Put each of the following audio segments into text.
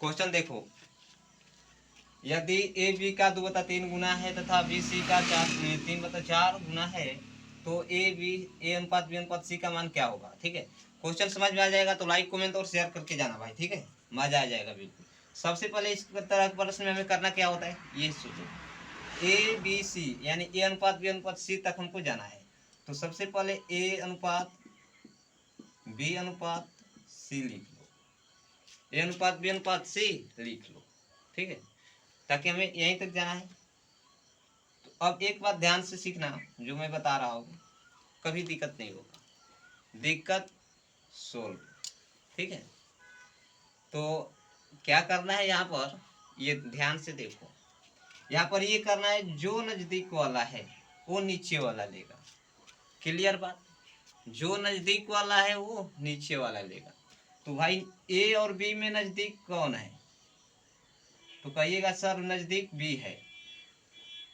Question देखो, यदि A B का 2/3 गुना है तथा बी सी का 3/4 गुना है तो ए अनुपात बी अनुपात सी का मान क्या होगा। ठीक है, क्वेश्चन समझ में आ जाएगा तो लाइक कमेंट और शेयर करके जाना भाई। ठीक है, मजा आ जाएगा बिल्कुल। सबसे पहले इस तरह के प्रश्न में हमें करना क्या होता है, ये सोचो। ए बी सी यानी ए अनुपात बी अनुपात सी तक हमको जाना है। तो सबसे पहले ए अनुपात बी अनुपात सी लिख लो, ए अनुपात बी अनुपात सी लिख लो। ठीक है, ताकि हमें यहीं तक जाना है। तो अब एक बात ध्यान से सीखना, जो मैं बता रहा हूँ कभी दिक्कत नहीं होगा, दिक्कत सोल्व। ठीक है, तो क्या करना है यहाँ पर, ये ध्यान से देखो। यहाँ पर ये करना है, जो नजदीक वाला है वो नीचे वाला लेगा। क्लियर बात, जो नजदीक वाला है वो नीचे वाला लेगा। तो भाई ए और बी में नजदीक कौन है, तो कहिएगा सर नजदीक बी है।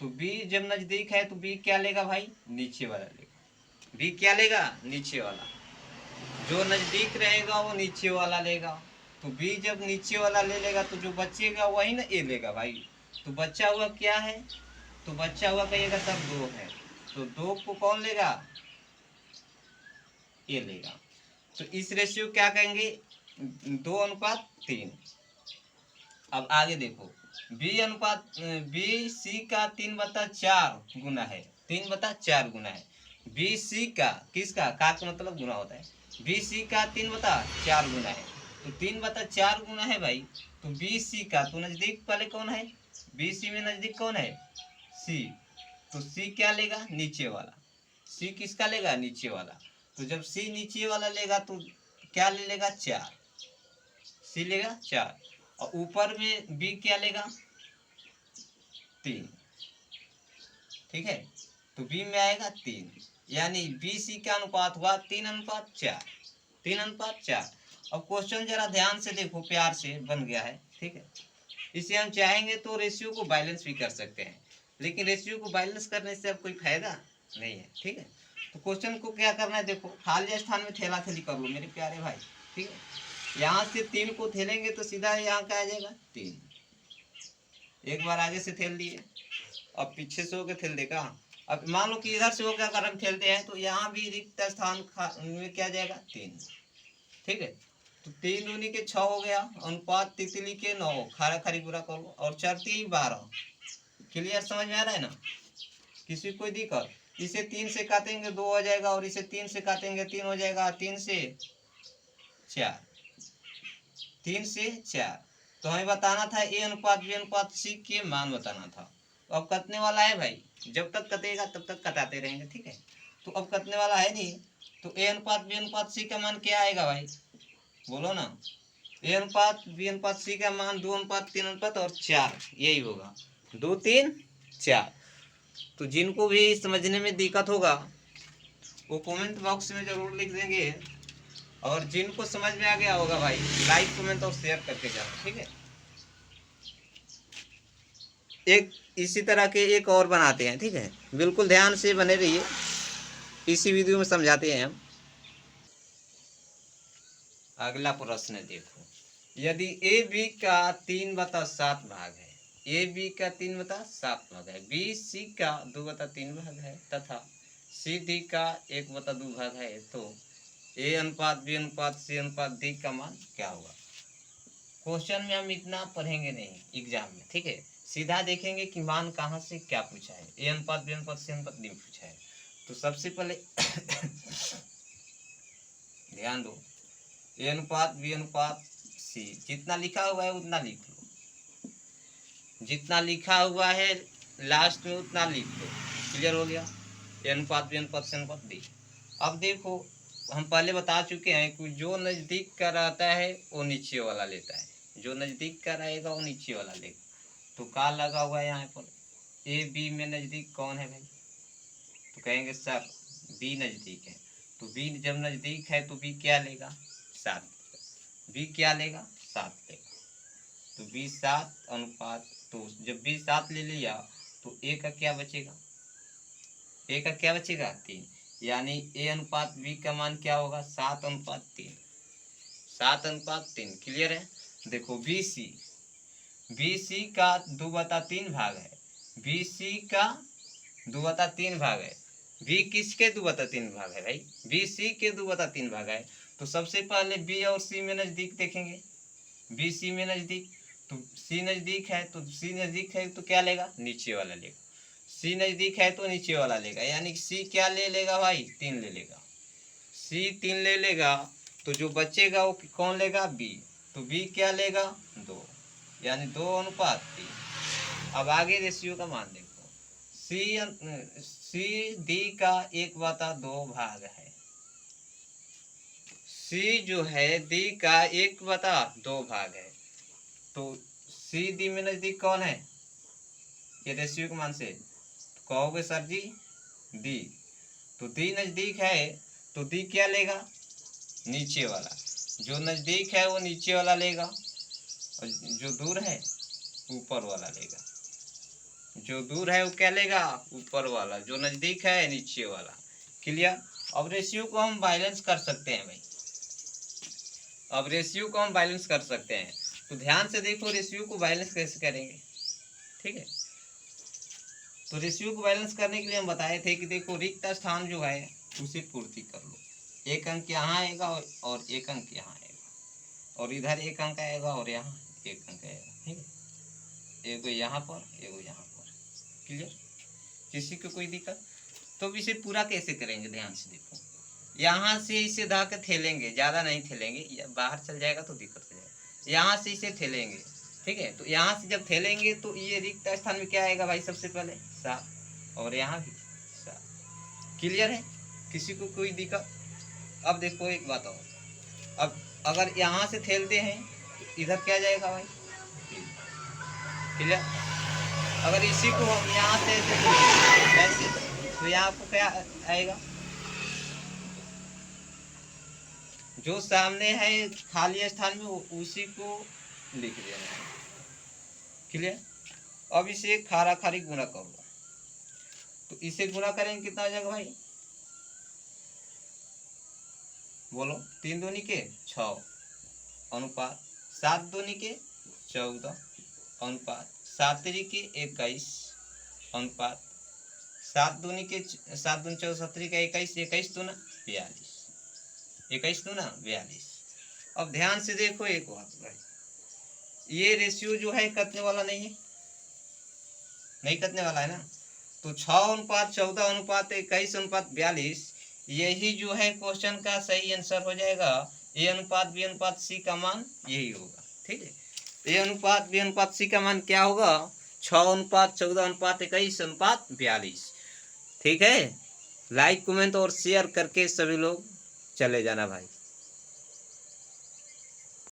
तो बी जब नजदीक है तो बी क्या लेगा भाई, नीचे वाला लेगा। बी क्या लेगा, नीचे वाला। जो नजदीक रहेगा वो नीचे वाला लेगा। तो बी जब नीचे वाला ले लेगा तो जो बचेगा वही ना ए लेगा भाई। तो बचा हुआ क्या है, तो बचा हुआ कहिएगा सर 2 है। तो 2 को कौन लेगा, ए लेगा। तो इस रेशियो क्या कहेंगे, 2:3। अब आगे देखो, बी सी का 3/4 गुना है, 3/4 गुना है। बी सी का, किसका, का मतलब गुना होता है। बी सी का 3/4 गुना है, तो 3/4 गुना है भाई। तो बी सी का, तो नजदीक वाले कौन है, बी सी में नजदीक कौन है, सी। तो सी क्या लेगा, नीचे वाला। सी किसका लेगा, नीचे वाला। तो जब सी नीचे वाला लेगा तो क्या ले लेगा, 4। सी लेगा 4, और ऊपर में बी क्या लेगा, 3। ठीक है, तो बी में आएगा 3, यानी बी सी का अनुपात हुआ 3:4, 3:4। अब क्वेश्चन जरा ध्यान से देखो, प्यार से बन गया है। ठीक है, इसे हम चाहेंगे तो रेशियो को बैलेंस भी कर सकते हैं, लेकिन रेशियो को बैलेंस करने से अब कोई फायदा नहीं है। ठीक है, तो क्वेश्चन को क्या करना है, देखो खाली स्थान में थैला थैली कर लो मेरे प्यारे भाई। ठीक है, यहाँ से 3 को थैलेंगे तो सीधा यहाँ का आ जाएगा 3। एक बार आगे से थैल दिए, अब पीछे से होकर थैल देगा। अब मान लो कि इधर से होकर अगर हम थैलते हैं तो यहाँ भी रिक्त स्थान में क्या जाएगा, 3। ठीक है, तो 3 दूनी के 6 हो गया, अनुपात तितली के 9, खारा खारी बुरा कर लो, और चरती 12। क्लियर, समझ में आ रहा है ना, किसी कोई दिक्कत। इसे 3 से काटेंगे 2 हो जाएगा, और इसे 3 से काटेंगे 3 हो जाएगा, 3 से 4, 3 से 4। तो हमें बताना था ए अनुपात बी अनुपात सी के मान बताना था। तो अब कटने वाला है भाई, जब तक कटेगा तब तक कटाते रहेंगे। ठीक है, तो अब कटने वाला है नहीं, तो ए अनुपात बी अनुपात सी का मान क्या आएगा भाई, बोलो ना। ए अनुपात बी अनुपात सी का मान 2:3 और 4, यही होगा 2 3 4। तो जिनको भी समझने में दिक्कत होगा वो कमेंट बॉक्स में जरूर लिख देंगे, और जिनको समझ में आ गया होगा भाई लाइक कमेंट और शेयर करके जाओ। ठीक है, एक इसी तरह के एक और बनाते हैं। ठीक है, बिल्कुल ध्यान से बने रहिए, इसी वीडियो में समझाते हैं हम। अगला प्रश्न देखो, यदि ए बी का 3/7 भाग है, ए बी का 3/7 भाग है, बी सी का 2/3 भाग है तथा सी डी का 1/2 भाग है, तो ए अनुपात बी अनुपात सी अनुपात डी का मान क्या होगा। क्वेश्चन में हम इतना पढ़ेंगे नहीं एग्जाम में। ठीक है, सीधा देखेंगे कि मान कहाँ से क्या पूछा है, ए अनुपात बी अनुपात सी अनुपात डी पूछा है। तो सबसे पहले ध्यान दो, ए अनुपात बी अनुपात सी, जितना लिखा हुआ है उतना लिख लो, जितना लिखा हुआ है लास्ट में उतना लिख लो। क्लियर हो गया, ए अनुपात बी अनुपात सी अनुपात डी। अब देखो, हम पहले बता चुके हैं कि जो नज़दीक का रहता है वो नीचे वाला लेता है, जो नज़दीक का रहेगा वो नीचे वाला लेगा। तो का लगा हुआ है यहाँ पर, ए बी में नज़दीक कौन है भाई, तो कहेंगे सर बी नज़दीक है। तो बी जब नज़दीक है तो बी क्या लेगा, 7। बी क्या लेगा, 7 लेगा। तो बी 7 अनुपात, तो जब बी 7 ले लिया तो ए का क्या बचेगा, ए का क्या बचेगा, 3। यानी ए अनुपात बी का मान क्या होगा, 7:3, 7:3। क्लियर है, देखो BC का 2/3 भाग है, BC का 2/3 भाग है। B किसके 2/3 भाग है भाई? BC के 2/3 भाग है। तो सबसे पहले B और C में नजदीक देखेंगे, BC में नजदीक, तो C नजदीक है, तो C नजदीक है तो क्या लेगा? नीचे वाला लेगा। C नजदीक है तो नीचे वाला लेगा, यानी कि C क्या ले लेगा भाई? 3 ले लेगा। C 3 ले लेगा, तो जो बचेगा वो कौन लेगा? B। तो B क्या लेगा? 2, यानी 2:3। अब आगे रेशियो का मान देखो। C D का 1/2 भाग है। C जो है D का 1/2 भाग है। तो C D में नजदीक कौन है? ये रेशियो के मान से कहोगे सर जी D। तो D नजदीक है तो D क्या लेगा? नीचे वाला। जो नजदीक है वो नीचे वाला लेगा, और जो दूर है ऊपर वाला लेगा। जो दूर है वो क्या लेगा? ऊपर वाला। जो नजदीक है नीचे वाला। क्लियर? अब रेशियो को हम बैलेंस कर सकते हैं भाई, अब रेशियो को हम बैलेंस कर सकते हैं। तो ध्यान से देखो रेशियो को बैलेंस कैसे करेंगे। ठीक है, तो रेशियो को बैलेंस करने के लिए हम बताए थे कि देखो रिक्त स्थान जो है उसे पूर्ति कर लो। एक अंक यहाँ आएगा और एक अंक यहाँ आएगा, और इधर एक अंक आएगा और यहाँ एक अंक आएगा। ठीक है, एगो यहाँ पर एगो यहाँ पर। क्लियर? किसी को कोई दिक्कत? तो इसे पूरा कैसे करेंगे? ध्यान से देखो, यहाँ से इसे धा के थेलेंगे, ज़्यादा नहीं थेलेंगे, बाहर चल जाएगा तो दिक्कत हो जाएगा। यहाँ से इसे थेलेंगे। ठीक है, तो यहाँ से जब थेलेंगे तो ये रिक्त स्थान में क्या आएगा भाई? सबसे पहले 7, और यहाँ भी 7। क्लियर है? किसी को कोई दिक्कत? अब देखो एक बात और, अब अगर यहाँ से थेलते हैं तो इधर क्या जाएगा भाई? क्लियर? अगर इसी को हम यहाँ से ऐसे तो यहाँ आपको क्या आएगा? जो सामने है खाली स्थान में उसी को लिख देना है। क्लियर? अब इसे खारा खारी गुणा करो, तो इसे गुणा करेंगे कितना हो जाएगा भाई? बोलो। 3 दूनी के 6 अनुपात 7 दूनी के 14 अनुपात 7 के 21 अनुपात 7 दूनी 14 17 का 21 21 दूना 42 21 दूना 42। अब ध्यान से देखो एक बात भाई, ये रेशियो जो है कटने वाला नहीं है, नहीं कटने वाला है ना। तो 6:14:21:42 यही जो है क्वेश्चन का सही आंसर हो जाएगा। ए अनुपात बी अनुपात सी का मान यही होगा। ठीक है, ए अनुपात बी अनुपात सी का मान क्या होगा? 6:14:21:42। ठीक है, लाइक कमेंट और शेयर करके सभी लोग चले जाना भाई।